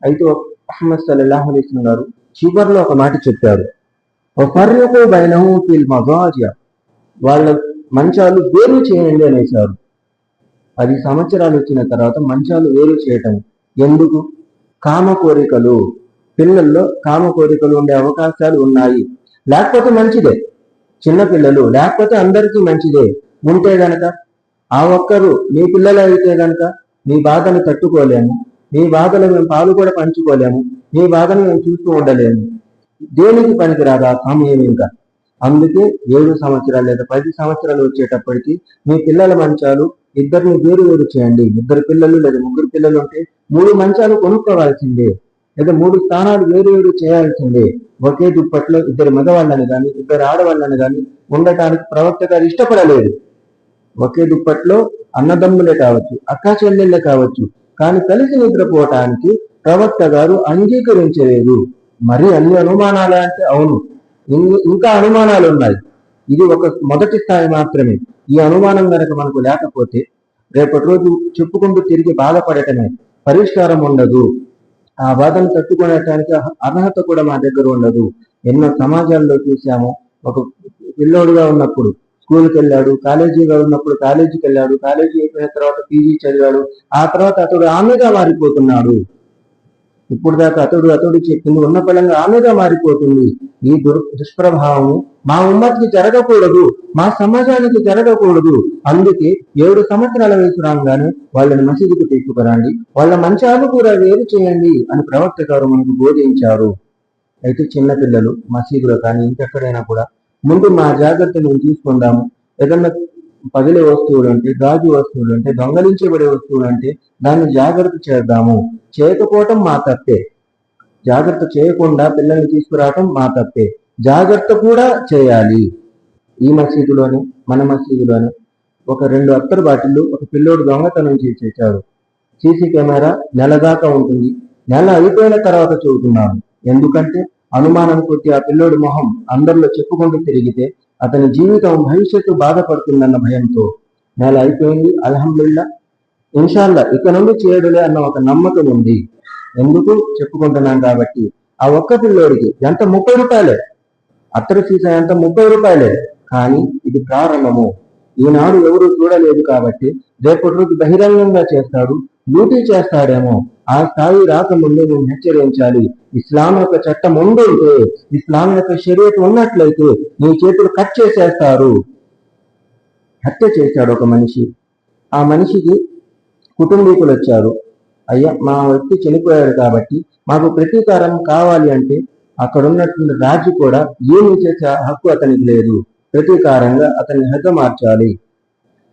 అయితే ముహమ్మద్ సల్లల్లాహు అలైహి వసల్లం గారు చివరిలో ఒక మాట చెప్పారు, వఫర్రిఖు బైనహుం ఫిల్ మజాజిఅ, వాళ్ళ మంచాలు వేరు చేయండి అనేసారు. 10 సంవత్సరాలు వచ్చిన తర్వాత మంచాలు వేరు చేయటం ఎందుకు? కామ కోరికలు, పిల్లల్లో కామ కోరికలు ఉండే అవకాశాలు ఉన్నాయి. లేకపోతే మంచిదే, చిన్నపిల్లలు లేకపోతే అందరికీ మంచిదే. ఉంటే గనక ఆ ఒక్కరు మీ పిల్లలు అయితే గనక మీ బాధను తట్టుకోలేము, మీ బాధలు మేము పాలు కూడా పంచుకోలేము, మీ బాధను మేము చూస్తూ ఉండలేము. దేనికి పనికిరాదు ఆ సమయం ఇంకా. అందుకే 7 సంవత్సరాలు లేదా 10 సంవత్సరాలు వచ్చేటప్పటికి మీ పిల్లల మంచాలు ఇద్దరిని వేరు వేరు చేయండి. 2 పిల్లలు లేదా 3 పిల్లలు ఉంటే 3 మంచాలు కొనుక్కోవాల్సిందే, లేదా 3 స్థానాలు వేరు వేరు చేయాల్సిందే. ఒకే దుప్పట్లో 2 మగవాళ్ళని కానీ 2 ఆడవాళ్ళని కానీ ఉండటానికి ప్రవక్త గారు ఇష్టపడలేదు. ఒకే దుప్పట్లో అన్నదమ్ములే కావచ్చు, అక్కా చెల్లెళ్ళే కావచ్చు, కానీ కలిసి నిద్రపోవటానికి ప్రవక్త గారు అంగీకరించలేదు. మరి అన్ని అనుమానాలు అంటే అవును, ఇంకా అనుమానాలు ఉన్నాయి. ఇది ఒక మొదటి స్థాయి మాత్రమే. ఈ అనుమానం కనుక మనకు లేకపోతే రేపటి రోజు చెప్పుకుంటూ తిరిగి బాధపడటమే, పరిష్కారం ఉండదు. ఆ బాధను తట్టుకునేటానికి అర్హత కూడా మా దగ్గర ఉండదు. ఎన్నో సమాజాల్లో చూసాము, ఒక పిల్లోడుగా ఉన్నప్పుడు స్కూల్కి వెళ్ళాడు, కాలేజీగా ఉన్నప్పుడు కాలేజీకి వెళ్ళాడు, కాలేజీ అయిపోయిన తర్వాత పీజీ చదివాడు, ఆ తర్వాత అతడు ఆమెగా మారిపోతున్నాడు. ఇప్పుడు దాకా అతడు చెప్పింది ఉన్న పడంగా ఆమెగా మారిపోతుంది. ఈ దుష్ప్రభావము మా ఉమ్మతికి జరగకూడదు, మా సమాజానికి జరగకూడదు. అందుకే 7 సంవత్సరాల వయసు రాగానే వాళ్ళని మసీదుకు తీసుకురండి, వాళ్ళ మంచాలు కూడా వేరు చేయండి అని ప్రవక్త గారు మనకు బోధించారు. అయితే చిన్నపిల్లలు మసీదులో కానీ ఇంకెక్కడైనా కూడా ముందు మా జాగ్రత్త మేము తీసుకుందాము. ఏదన్నా పగిలే వస్తువులు అంటే, గాజు వస్తువులు అంటే, దొంగలించబడే వస్తువులు అంటే దాన్ని జాగ్రత్త చేద్దాము. చేయకపోవటం మా తప్పే, జాగ్రత్త చేయకుండా పిల్లల్ని తీసుకురావటం మా తప్పే. జాగ్రత్త కూడా చేయాలి. ఈ మసీదులోనే మన మసీదులోనే ఒక 2 అత్తరు బాటిళ్ళు ఒక పిల్లోడు దొంగతనం చేసేసాడు. సీసీ కెమెరా నెల దాకా ఉంటుంది. నెల అయిపోయిన తర్వాత చెబుతున్నాను, ఎందుకంటే అనుమానం కొద్ది ఆ పిల్లోడి మొహం అందరిలో చెప్పుకుంటూ తిరిగితే అతని జీవితం భవిష్యత్తు బాధపడుతుందన్న భయంతో. నెల అయిపోయింది, అల్హమ్దుల్లా, ఇన్షాల్లా ఇక నుండి చేయడులే అన్న ఒక నమ్మకం ఉంది. ఎందుకు చెప్పుకుంటున్నాం కాబట్టి. ఆ ఒక్క పిల్లోడికి ఎంత 30 రూపాయలే, అత్తరు సీసా ఎంత 30 రూపాయలే. కానీ ఇది ప్రారంభము. ఈనాడు ఎవరు చూడలేదు కాబట్టి రేపటి రోజు బహిరంగంగా చేస్తాడు, డ్యూటీ చేస్తాడేమో. ఆ స్థాయి రాకముందే మేము హెచ్చరించాలి. ఇస్లాం యొక్క చట్టం ఉండుంటే, ఇస్లాం యొక్క షరియత్ ఉన్నట్లయితే నీ చేతులు కట్ చేసేస్తారు. హత్య చేశాడు ఒక మనిషి. ఆ మనిషికి కుటుంబీకులు వచ్చారు, అయ్యా మా వ్యక్తి చనిపోయాడు కాబట్టి మాకు ప్రతీకారం కావాలి అంటే అక్కడ ఉన్నటువంటి రాజు కూడా ఏమి చేసే హక్కు అతనికి లేదు. ప్రతీకారంగా అతన్ని హతమార్చాలి.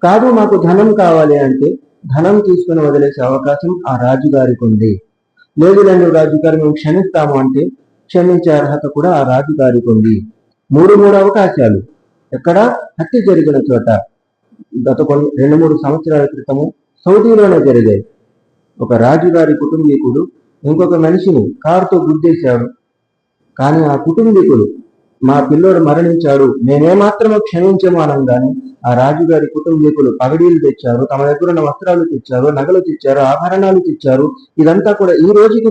కాదు మాకు ధనం కావాలి అంటే ధనం తీసుకుని వదిలేసే అవకాశం ఆ రాజుగారికి ఉంది. లేదు లేని రాజుగారు మేము క్షమిస్తాము అంటే క్షమించే అర్హత కూడా ఆ రాజుగారికి ఉంది. 3 అవకాశాలు ఎక్కడ? హత్య జరిగిన చోట. గత 2-3 సంవత్సరాల క్రితము సౌదీలోనే జరిగాయి. ఒక రాజుగారి కుటుంబీకుడు ఇంకొక మనిషిని కారుతో గుద్దేశాడు. కానీ ఆ కుటుంబీకులు మా పిల్లోడు మరణించాడు మేమేమాత్రమో క్షమించము అనగానే ఆ రాజుగారి కుటుంబీకులు పగడీలు తెచ్చారు, తమ దగ్గర ఉన్న వస్త్రాలు తెచ్చారు, నగలు తెచ్చారు, ఆభరణాలు తెచ్చారు. ఇదంతా కూడా ఈ రోజుకి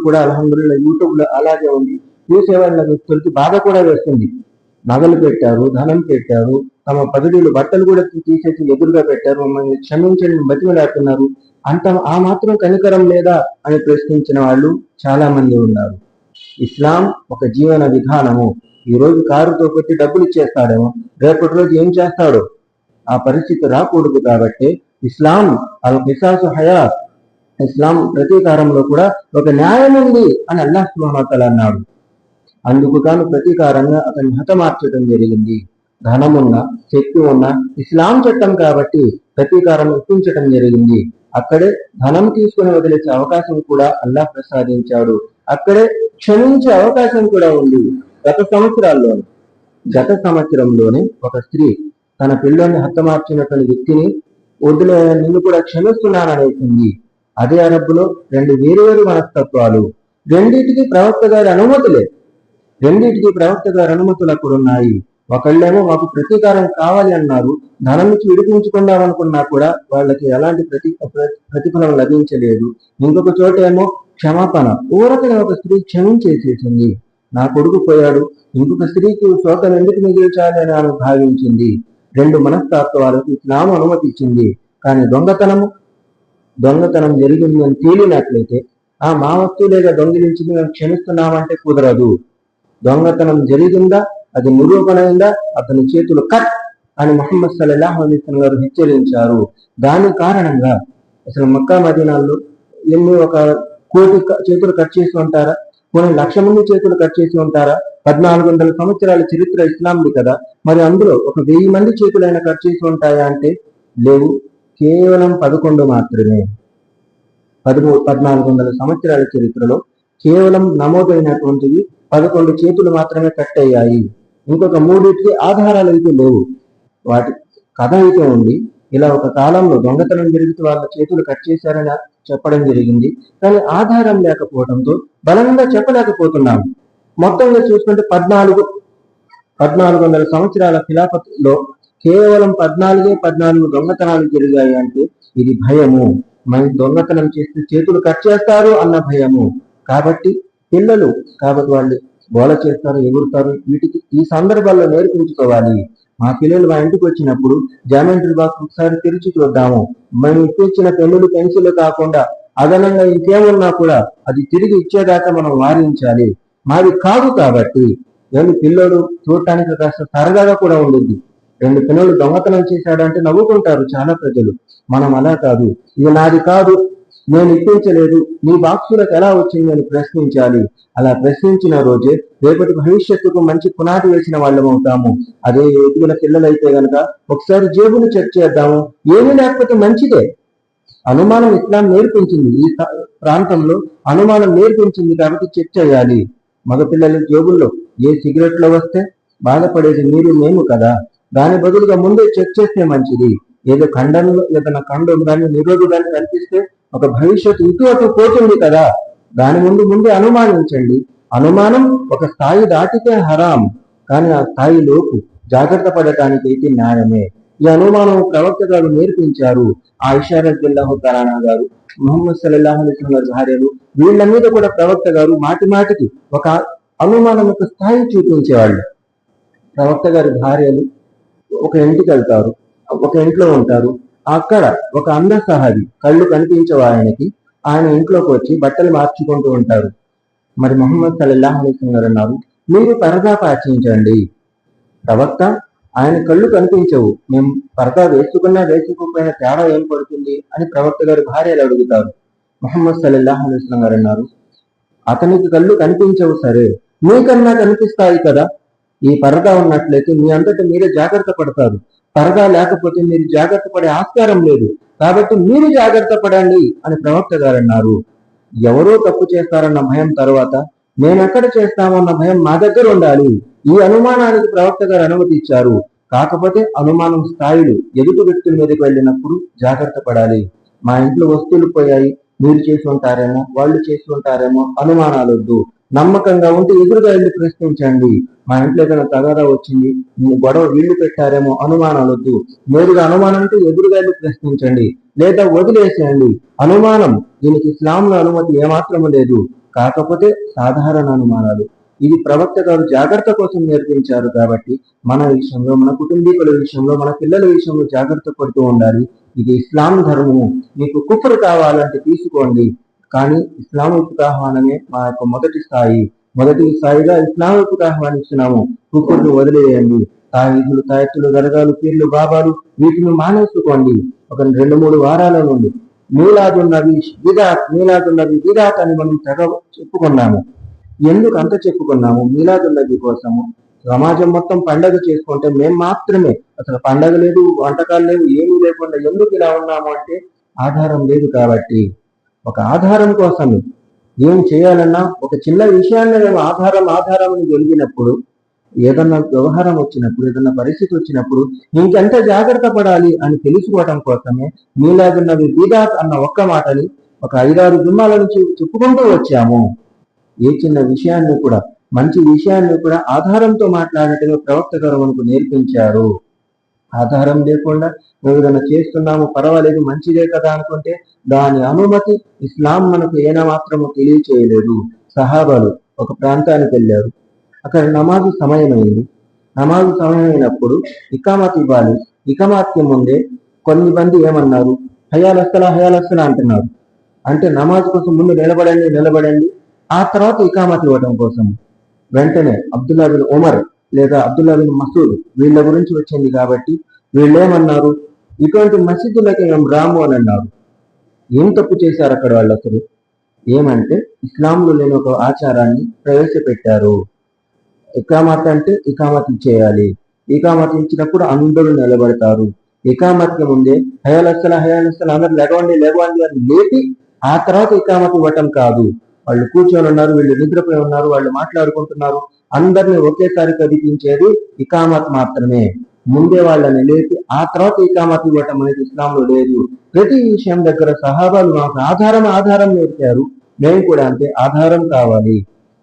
కూడా అల్హమ్దులిల్లాహ్ యూట్యూబ్ లో అలాగే ఉంది. చూసేవాళ్ళ వ్యక్తులకి బాధ కూడా వేస్తుంది. నగలు పెట్టారు, ధనం పెట్టారు, తమ పగడీలు బట్టలు కూడా తీసేసి ఎదురుగా పెట్టారు, మమ్మల్ని క్షమించండి బతిమలాడుతున్నారు. అంత ఆ మాత్రం కనికరం లేదా అని ప్రశ్నించిన వాళ్ళు చాలా మంది ఉన్నారు. ఇస్లాం ఒక జీవన విధానము. ఈ రోజు కారుతో కొట్టి డబ్బులు ఇచ్చేస్తాడేమో, రేపటి రోజు ఏం చేస్తాడో ఆ పరిస్థితి రాకూడదు. కాబట్టి ఇస్లాం అల్ కిసాసు హయాత్, ఇస్లాం ప్రతీకారంలో కూడా ఒక న్యాయం ఉంది అని అల్లాహ్ సుబ్హానహు వ తఆలా అన్నాడు. అందుకు తాను ప్రతీకారంగా అతన్ని హతమార్చడం జరిగింది. ధనమున్న, శక్తి ఉన్న ఇస్లాం చట్టం కాబట్టి ప్రతీకారం ఇప్పించటం జరిగింది. అక్కడే ధనం తీసుకుని వదిలేసే అవకాశం కూడా అల్లాహ్ ప్రసాదించాడు. అక్కడే క్షమించే అవకాశం కూడా ఉంది. గత సంవత్సరంలోనే ఒక స్త్రీ తన పిల్లల్ని హతమార్చినటువంటి వ్యక్తిని వదిలే నిన్ను కూడా క్షమిస్తున్నాననేసింది. అదే అరబ్బులో రెండు వేరు మనస్తత్వాలు, రెండింటికి ప్రవక్త గారి అనుమతులు అక్కడ ఉన్నాయి. ఒకళ్ళేమో మాకు ప్రతీకారం కావాలి అన్నారు, ధనం నుంచి విడిపించుకుందాం అనుకున్నా కూడా వాళ్ళకి ఎలాంటి ప్రతిఫలం లభించలేదు. ఇంకొక చోటేమో క్షమాపణ, ఊరకనే ఒక స్త్రీ క్షమించేసేసింది. నా కొడుకు పోయాడు, ఇంకొక స్త్రీకి శోకం ఎందుకు మిగిల్చాలి అని ఆమె భావించింది. రెండు మనస్తత్వాలకు ఇస్లాం అనుమతిచ్చింది. కానీ దొంగతనం జరిగింది అని తేలినట్లయితే మా వస్తువులేగా దొంగిలించింది మేము క్షమిస్తున్నామంటే కుదరదు. దొంగతనం జరిగిందా, అది నిరూపణ అయిందా, అతని చేతులు కట్ అని ముహమ్మద్ సల్లల్లాహు అలైహి వసల్లం గారు హెచ్చరించారు. దాని కారణంగా అసలు మక్కా మదీనాల్లో ఒక 1,000,000 చేతులు కట్ చేసి ఉంటారా, కొన్ని 1,00,000 మంది చేతులు కట్ చేసి ఉంటారా? 1400 సంవత్సరాల చరిత్ర ఇస్లాంది కదా, మరి అందులో ఒక 1000 మంది చేతులైనా కట్ చేసి ఉంటాయా అంటే లేవు. కేవలం 11 మాత్రమే. 1400 సంవత్సరాల చరిత్రలో కేవలం నమోదైనటువంటివి 11 చేతులు మాత్రమే కట్ అయ్యాయి. ఇంకొక 3టికి ఆధారాలు అయితే లేవు. వాటి కథ అయితే ఉంది. ఇలా ఒక కాలంలో దొంగతనం జరిగితే వాళ్ళ చేతులు కట్ చేశారని చెప్పడం జరిగింది. కానీ ఆధారం లేకపోవడంతో బలంగా చెప్పలేకపోతున్నాము. మొత్తంగా చూసుకుంటే 1400 సంవత్సరాల ఖిలాఫత్లో కేవలం 14 దొంగతనాలు జరిగాయి అంటే ఇది భయము. మరి దొంగతనం చేస్తే చేతులు కట్ చేస్తారు అన్న భయము. కాబట్టి వాళ్ళు గోల చేస్తారు, ఎగురుతారు. ఈ సందర్భాల్లో నేర్పించుకోవాలి. మా పిల్లలు మా ఇంటికి వచ్చినప్పుడు జామెంట్రీ బాక్స్ ఒకసారి తెరిచి చూద్దాము, మేము ఇప్పించిన పెన్నులు పెన్సిల్ కాకుండా అదనంగా ఇంకేమున్నా కూడా అది తిరిగి ఇచ్చేదాకా మనం వారించాలి. మాది కాదు కాబట్టి పిల్లలు చూడటానికి కాస్త సరదాగా కూడా ఉండింది. 2 పిల్లలు దొంగతనం చేశాడంటే నవ్వుకుంటారు చాలా ప్రజలు. మనం అలా కాదు, ఇది నాది కాదు, నేను ఇప్పించలేదు, నీ బాక్సులకు ఎలా వచ్చింది అని ప్రశ్నించాలి. అలా ప్రశ్నించిన రోజే రేపటి భవిష్యత్తుకు మంచి పునాది వేసిన వాళ్ళం అవుతాము. అదే ఎదిగిన పిల్లలైతే గనక ఒకసారి జేబులు చెక్ చేద్దాము, ఏమీ లేకపోతే మంచిదే. అనుమానం ఇస్లాం నేర్పించింది. ఈ ప్రాంతంలో అనుమానం నేర్పించింది కాబట్టి చెక్ చేయాలి. మగపిల్లల జేబుల్లో ఏ సిగరెట్లో వస్తే బాధపడేది మీరు మేము కదా, దాని బదులుగా ముందే చెక్ చేస్తే మంచిది. ఏదో ఖండంలో ఏదైనా ఖండం కానీ నిరోధు కానీ కనిపిస్తే ఒక భవిష్యత్తు ఇటు అటు పోతుంది కదా, దాని ముందే అనుమానించండి. అనుమానం ఒక స్థాయి దాటితే హరాం, కానీ ఆ స్థాయిలోపు జాగ్రత్త పడటానికి అయితే న్యాయమే. ఈ అనుమానం ప్రవక్త గారు నేర్పించారు. ఆయిషా రలియల్లాహు తఆలా గారు, ముహమ్మద్ సల్లల్లాహు అలైహి వసల్లం గారి భార్యలు, వీళ్ళ మీద కూడా ప్రవక్త గారు మాటికి ఒక అనుమానం యొక్క స్థాయి చూపించేవాళ్ళు. ప్రవక్త గారి భార్యలు ఒక ఇంటికి వెళ్తారు, ఒక ఇంట్లో ఉంటారు. అక్కడ ఒక అంధ సహాబి, కళ్ళు కనిపించవు ఆయనకి, ఆయన ఇంట్లోకి వచ్చి బట్టలు మార్చుకుంటూ ఉంటారు. మరి ముహమ్మద్ సల్లల్లాహు అలైహి వసల్లం గారు అన్నారు, మీరు పరదా పాటించండి. ప్రవక్త, ఆయన కళ్ళు కనిపించవు, మేము పరదా వేసుకున్నా వేసుకోకపోయినా తేడా ఏం పడుతుంది అని ప్రవక్త గారి భార్యలు అడుగుతారు. ముహమ్మద్ సల్లల్లాహు అలైహి వసల్లం గారు అన్నారు, అతనికి కళ్ళు కనిపించవు సరే, మీకన్నా కనిపిస్తాయి కదా. ఈ పరదా ఉన్నట్లయితే మీ అంతటా మీరే జాగ్రత్త పడతారు. పరదా లేకపోతే మీరు జాగ్రత్త పడే ఆస్కారం లేదు, కాబట్టి మీరు జాగ్రత్త పడండి అని ప్రవక్త గారు అన్నారు. ఎవరో తప్పు చేస్తారన్న భయం తర్వాత మేమెక్కడ చేస్తామన్న భయం మా దగ్గర ఉండాలి. ఈ అనుమానానికి ప్రవక్త గారు అనుమతి ఇచ్చారు. కాకపోతే అనుమానం స్థాయిలు ఎదుటి వ్యక్తుల మీదకి వెళ్ళినప్పుడు జాగ్రత్త పడాలి. మా ఇంట్లో వస్తువులు పోయాయి, మీరు చేసి ఉంటారేమో, వాళ్ళు చేసి ఉంటారేమో, అనుమానాలొద్దు. నమ్మకంగా ఉంటే ఎదురుగా వెళ్ళి ప్రశ్నించండి. మా ఇంట్లో ఏదైనా తగాదా వచ్చింది, గొడవ వీళ్ళు పెట్టారేమో, అనుమానాలొద్దు. నేరుగా అనుమానం అంటే ఎదురుగా వెళ్ళి ప్రశ్నించండి, లేదా వదిలేసేయండి. అనుమానం దీనికి ఇస్లాంలో అనుమతి ఏమాత్రము లేదు. కాకపోతే సాధారణ అనుమానాలు. ఇది ప్రవక్త గారు జాగ్రత్త కోసం నేర్పించారు. కాబట్టి మన విషయంలో, మన కుటుంబీకుల విషయంలో, మన పిల్లల విషయంలో జాగ్రత్త పడుతూ ఉండాలి. ఇది ఇస్లాం ధర్మము. మీకు కుఫ్రు కావాలంటే తీసుకోండి, కానీ ఇస్లాం వైపుకు ఆహ్వానమే మా యొక్క మొదటి స్థాయిగా ఇస్లాం వైపుకు ఆహ్వానిస్తున్నాము. కుఫ్రును వదిలేయండి. తాయీదులు, తాయెత్తులు, దర్గాలు, పీర్లు, బాబాలు వీటిని మానేసుకోండి. ఒక 2-3 వారాల నుండి మీలాదున్నవి బిదాత్ అని మనం తెగ చెప్పుకున్నాము. ఎందుకు అంత చెప్పుకున్నాము? మీలాదున్నవి కోసము. సమాజం మొత్తం పండగ చేసుకుంటే మేము మాత్రమే అసలు పండగ లేదు, వంటకాలు లేవు, ఏమీ లేకుండా ఎందుకు ఇలా ఉన్నాము అంటే ఆధారం లేదు కాబట్టి. ఒక ఆధారం కోసమే ఏం చేయాలన్నా ఒక చిన్న విషయాన్ని మేము ఆధారం అని జరిగినప్పుడు, ఏదన్నా వ్యవహారం వచ్చినప్పుడు, ఏదన్నా పరిస్థితి వచ్చినప్పుడు ఇంకెంత జాగ్రత్త పడాలి అని తెలుసుకోవడం కోసమే మీలాగున్నవి బిదాత్ అన్న ఒక్క మాటని ఒక 5-6 జుమ్మాల నుంచి చెప్పుకుంటూ వచ్చాము. ఏ చిన్న విషయాన్ని కూడా, మంచి విషయాన్ని కూడా ఆధారంతో మాట్లాడటమే ప్రవక్త గారు మనకు నేర్పించారు. ఆధారం లేకుండా మేము ఏదైనా చేస్తున్నాము, పర్వాలేదు, మంచిదే కదా అనుకుంటే దాని అనుమతి ఇస్లాం మనకు ఏమాత్రము తెలియచేయలేదు. సహాబాలు ఒక ప్రాంతానికి వెళ్ళారు. అక్కడ నమాజు సమయమైంది. నమాజు సమయమైనప్పుడు ఇకామత్ ఇవ్వాలి. ఇకామత్కి ముందే కొన్ని మంది ఏమన్నారు, హయాలస్సలా అంటున్నారు. అంటే నమాజ్ కోసం ముందు నిలబడండి, ఆ తర్వాత ఇకామత్ ఇవ్వడం కోసం. వెంటనే అబ్దుల్లా బిన్ ఉమర్ లేదా అబ్దుల్లా బిన్ మసూద్ వీళ్ళ గురించి వచ్చింది కాబట్టి వీళ్ళేమన్నారు, ఇటువంటి మసీదులకి మేము రాము అని అన్నారు. ఏం తప్పు చేశారు అక్కడ వాళ్ళు? అసలు ఏమంటే ఇస్లాంలో లేని ఒక ఆచారాన్ని ప్రవేశపెట్టారు. ఇకామత్ అంటే ఇకామత్ ఇచ్చేయాలి. ఇకామత్ ఇచ్చినప్పుడు అందరూ నిలబడతారు. ఇకామత్కి ముందే హయాలస్సలా అందరూ లేవండి అని లేపి ఆ తర్వాత ఇకామత్ ఇవ్వటం కాదు. వాళ్ళు కూర్చొని ఉన్నారు, వీళ్ళు నిద్రపోయి ఉన్నారు, వాళ్ళు మాట్లాడుకుంటున్నారు, అందరినీ ఒకేసారి కదిపించేది ఇకామత్ మాత్రమే. ముందే వాళ్ళని లేపి ఆ తర్వాత ఇకామత్ ఇవ్వటం అనేది ఇస్లాంలో లేదు. ప్రతి విషయం దగ్గర సహాబాలు మాకు ఆధారం నేర్పారు. మేము కూడా అంతే, ఆధారం కావాలి.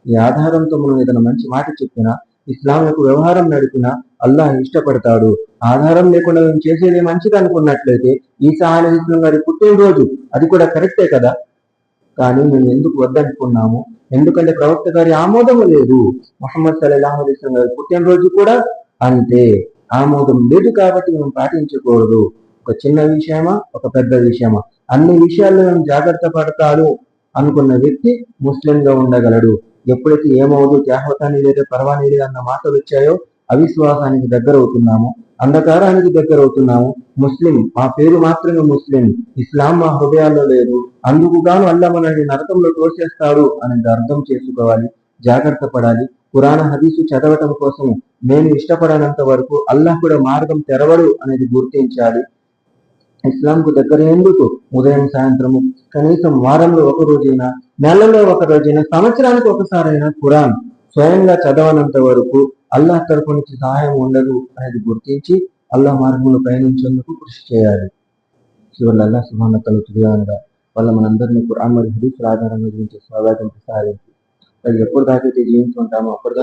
ఈ ఆధారంతో మనం ఏదైనా మంచి మాట చెప్పినా, ఇస్లాం యొక్క వ్యవహారం నడిపినా అల్లాహ్ ఇష్టపడతాడు. ఆధారం లేకుండా మేము చేసేది మంచిది అనుకున్నట్లయితే ఈసా అలైహిస్సలాం గారి పుట్టినరోజు అది కూడా కరెక్టే కదా. కానీ మేము ఎందుకు వద్దనుకున్నాము? ఎందుకంటే ప్రవక్త గారి ఆమోదం లేదు. ముహమ్మద్ సల్లల్లాహు అలైహి వసల్లం గారి పుట్టినరోజు కూడా అంతే, ఆమోదం లేదు కాబట్టి మేము పాటించకూడదు. ఒక చిన్న విషయమా, ఒక పెద్ద విషయమా, అన్ని విషయాల్లో మేము జాగ్రత్త పడతాడు అనుకున్న వ్యక్తి ముస్లింగా ఉండగలడు. ఎప్పుడైతే ఏమవుదు, త్యాహతాన్ని లేదా పర్వాలేదు అన్న మాటలు వచ్చాయో అవిశ్వాసానికి దగ్గర అవుతున్నాము, అంధకారానికి దగ్గర అవుతున్నాము. ముస్లిం మా పేరు మాత్రమే ముస్లిం, ఇస్లాం మా హృదయాల్లో లేదు, అందుకు గాను అల్లా మనల్ని నరకంలో తోసేస్తాడు అనేది అర్థం చేసుకోవాలి, జాగ్రత్త పడాలి. ఖురాన్ హదీసు చదవటం కోసం నేను ఇష్టపడనంత వరకు అల్లాహ్ కూడా మార్గం తెరవడు అనేది గుర్తించాలి. ఇస్లాంకు దగ్గర ఎందుకు ఉదయం సాయంత్రము కనీసం వారంలో ఒక రోజైనా, నెలలో ఒక రోజైనా, సంవత్సరానికి ఒకసారైనా ఖురాన్ స్వయంగా చదవనంత వరకు అల్లాహ్ తరపు నుంచి సహాయం ఉండదు అనేది గుర్తించి అల్లాహ్ మార్గంలో పయనించేందుకు కృషి చేయాలి. చివరి అల్లాహ్ సుబ్హానహు వ తఆలా తుదియానగా వల్ల మనందరినీ ఖురాన్ మరియు హదీసుల ఆధారంగా గురించి స్వాగతం సాధించి ఎప్పుడు దాకైతే జీవించుకుంటామో అప్పటిదాకా